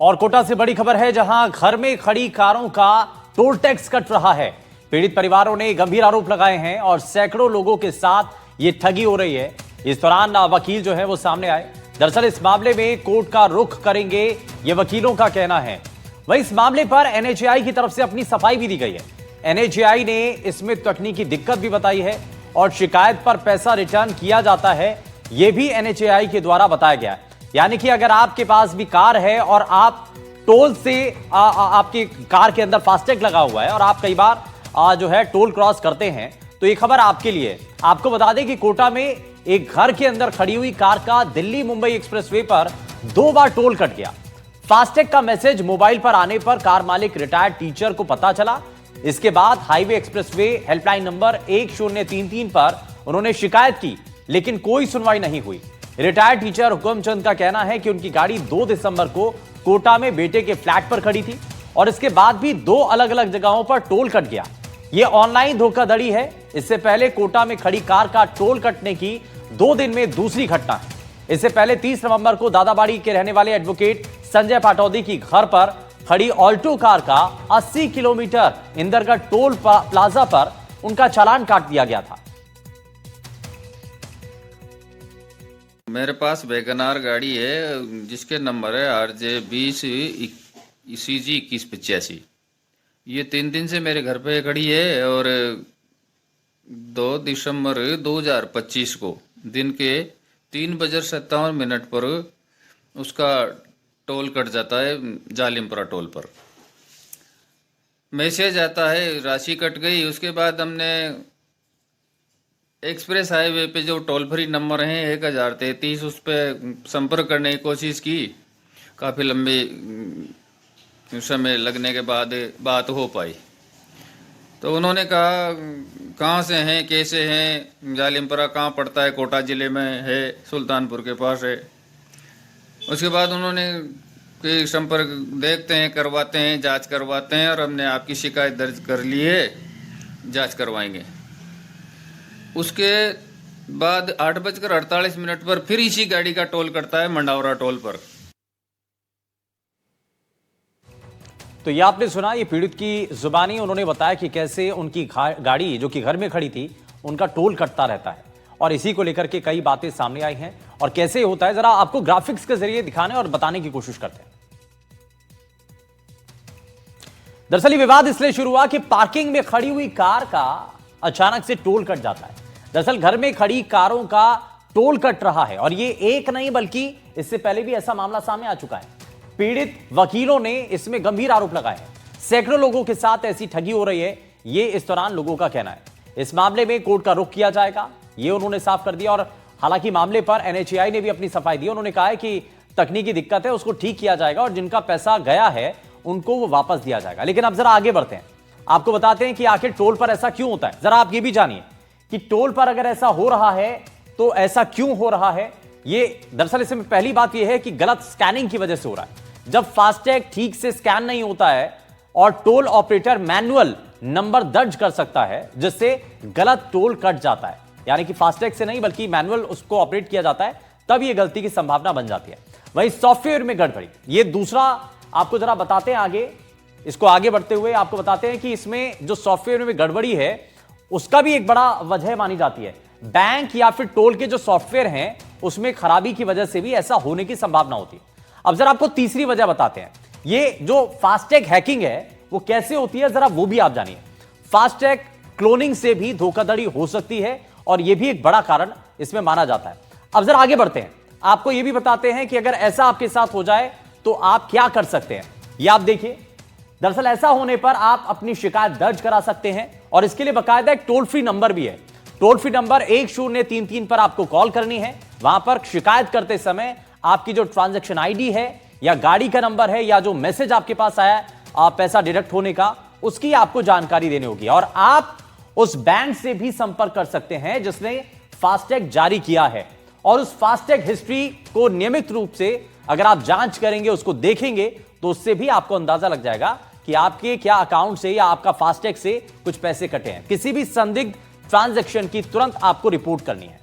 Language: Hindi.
और कोटा से बड़ी खबर है, जहां घर में खड़ी कारों का टोल टैक्स कट रहा है। पीड़ित परिवारों ने गंभीर आरोप लगाए हैं और सैकड़ों लोगों के साथ ये ठगी हो रही है। इस दौरान वकील जो है वो सामने आए। दरअसल इस मामले में कोर्ट का रुख करेंगे, ये वकीलों का कहना है। वहीं इस मामले पर एनएचएआई की तरफ से अपनी सफाई भी दी गई है। एनएचएआई ने इसमें तकनीकी दिक्कत भी बताई है और शिकायत पर पैसा रिटर्न किया जाता है, यह भी एनएचएआई के द्वारा बताया गया है। यानी कि अगर आपके पास भी कार है और आप टोल से आपकी कार के अंदर फास्टैग लगा हुआ है और आप कई बार जो है टोल क्रॉस करते हैं, तो ये खबर आपके लिए। आपको बता दें कि कोटा में एक घर के अंदर खड़ी हुई कार का दिल्ली मुंबई एक्सप्रेसवे पर 2 बार टोल कट गया। फास्टैग का मैसेज मोबाइल पर आने पर कार मालिक रिटायर्ड टीचर को पता चला। इसके बाद हाईवे एक्सप्रेसवे हेल्पलाइन नंबर 1033 पर उन्होंने शिकायत की, लेकिन कोई सुनवाई नहीं हुई। रिटायर्ड टीचर हुक्मचंद का कहना है कि उनकी गाड़ी 2 दिसंबर को कोटा में बेटे के फ्लैट पर खड़ी थी और इसके बाद भी 2 अलग अलग जगहों पर टोल कट गया। यह ऑनलाइन धोखाधड़ी है। इससे पहले कोटा में खड़ी कार का टोल कटने की 2 दिन में दूसरी घटना है। इससे पहले 30 नवंबर को दादाबाड़ी के रहने वाले एडवोकेट संजय पाटौदी की घर पर खड़ी ऑल्टो कार का 80 किलोमीटर इंदरगढ़ टोल प्लाजा पर उनका चालान काट दिया गया था। मेरे पास वैगनार गाड़ी है जिसके नंबर है RJ20 CG 2185। ये 3 दिन से मेरे घर पे खड़ी है और 2 दिसंबर 2025 को दिन के 3:57 पर उसका टोल कट जाता है जालिमपुरा टोल पर। मैसेज आता है राशि कट गई। उसके बाद हमने एक्सप्रेस हाईवे पे जो टोल फ्री नंबर है 1033 उस पर संपर्क करने की कोशिश की। काफ़ी लंबे समय लगने के बाद बात हो पाई। तो उन्होंने कहा कहाँ से हैं, कैसे हैं, जालिमपुरा कहाँ पड़ता है, कोटा ज़िले में है, सुल्तानपुर के पास है। उसके बाद उन्होंने कि संपर्क देखते हैं, करवाते हैं, जांच करवाते हैं और हमने आपकी शिकायत दर्ज कर ली है, जांच करवाएंगे। उसके बाद 8:48 पर फिर इसी गाड़ी का टोल कटता है मंडावरा टोल पर। तो ये आपने सुना, ये पीड़ित की जुबानी उन्होंने बताया कि कैसे उनकी गाड़ी जो कि घर में खड़ी थी उनका टोल कटता रहता है और इसी को लेकर के कई बातें सामने आई हैं और कैसे होता है, जरा आपको ग्राफिक्स के जरिए दिखाने और बताने की कोशिश करते हैं। दरअसल विवाद इसलिए शुरू हुआ कि पार्किंग में खड़ी हुई कार का अचानक से टोल कट जाता है। दरअसल घर में खड़ी कारों का टोल कट रहा है और ये एक नहीं बल्कि इससे पहले भी ऐसा मामला सामने आ चुका है। पीड़ित वकीलों ने इसमें गंभीर आरोप लगाए हैं। सैकड़ों लोगों के साथ ऐसी ठगी हो रही है, ये इस दौरान लोगों का कहना है। इस मामले में कोर्ट का रुख किया जाएगा, ये उन्होंने साफ कर दिया। और हालांकि मामले पर एनएचएआई ने भी अपनी सफाई दी। उन्होंने कहा है कि तकनीकी दिक्कत है, उसको ठीक किया जाएगा और जिनका पैसा गया है उनको वो वापस दिया जाएगा। लेकिन अब जरा आगे बढ़ते हैं, आपको बताते हैं कि आखिर टोल पर ऐसा क्यों होता है। जरा आप ये भी जानिए कि टोल पर अगर ऐसा हो रहा है तो ऐसा क्यों हो रहा है। ये दरअसल इसमें पहली बात यह है कि गलत स्कैनिंग की वजह से हो रहा है। जब फास्टैग ठीक से स्कैन नहीं होता है और टोल ऑपरेटर मैनुअल नंबर दर्ज कर सकता है जिससे गलत टोल कट जाता है, यानी कि फास्टैग से नहीं बल्कि मैनुअल उसको ऑपरेट किया जाता है, तब यह गलती की संभावना बन जाती है। वहीं सॉफ्टवेयर में गड़बड़ी, ये दूसरा आपको जरा बताते हैं। आगे इसको आगे बढ़ते हुए आपको बताते हैं कि इसमें जो सॉफ्टवेयर में गड़बड़ी है उसका भी एक बड़ा वजह मानी जाती है। बैंक या फिर टोल के जो सॉफ्टवेयर हैं उसमें खराबी की वजह से भी ऐसा होने की संभावना होती है। अब जरा आपको तीसरी वजह बताते हैं, ये जो फास्टैग हैकिंग है वो कैसे होती है, जरा वो भी आप जानिए। फास्टैग क्लोनिंग से भी धोखाधड़ी हो सकती है और यह भी एक बड़ा कारण इसमें माना जाता है। अब जरा आगे बढ़ते हैं, आपको यह भी बताते हैं कि अगर ऐसा आपके साथ हो जाए तो आप क्या कर सकते हैं। यह आप देखिए, दरअसल ऐसा होने पर आप अपनी शिकायत दर्ज करा सकते हैं और इसके लिए बाकायदा एक टोल फ्री नंबर भी है। टोल फ्री नंबर 1033 पर आपको कॉल करनी है। वहां पर शिकायत करते समय आपकी जो ट्रांजैक्शन आईडी है या गाड़ी का नंबर है या जो मैसेज आपके पास आया है पैसा डिडक्ट होने का, उसकी आपको जानकारी देनी होगी। और आप उस बैंक से भी संपर्क कर सकते हैं जिसने फास्टैग जारी किया है और उस फास्टैग हिस्ट्री को नियमित रूप से अगर आप जांच करेंगे, उसको देखेंगे, तो उससे भी आपको अंदाजा लग जाएगा कि आपके क्या अकाउंट से या आपका फास्टैग से कुछ पैसे कटे हैं। किसी भी संदिग्ध ट्रांजैक्शन की तुरंत आपको रिपोर्ट करनी है।